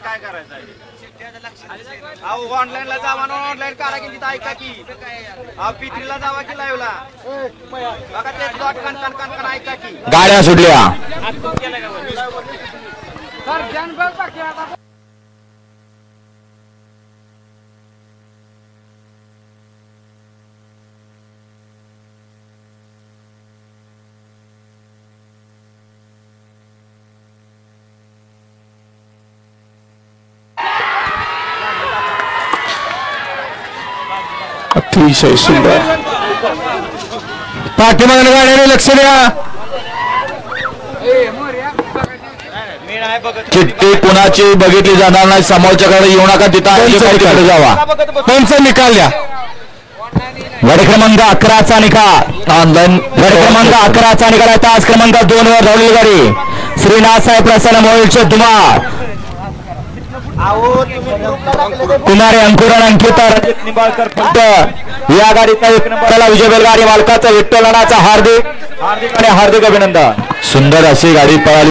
काय करायचं ऑनलाईन ला जावा ना ऑनलाईन करा की तिथं ऐका की पित्रीला जावा की लाईव्हला बघा ते कण ऐका की गाड्या सुटल्या अतिशय सुंदर पाठीमागच्या गाड्याने लक्ष द्या चिठ्ठी कुणाची बघितली जाणार नाही समोरच्याकडे येऊ नका तिथं जावा पंच निकाल द्या गड क्रमांक 11चा निकाल ऑनलाईन गड क्रमांक 11चा निकाल आहे तास क्रमांक 2 वर धावलेली गाडी श्रीनाथ साहेब प्रसन्न मोहिलचे धुमाळ कुमारी अंकुरण अंकिता निंबाळकर फक्त या गाडीचा 1 नंबरला विजय बैलगाडी मालकाचा विठ्ठल नानाचा हार्दिक आणि हार्दिक अभिनंदन सुंदर अशी गाडी पळाली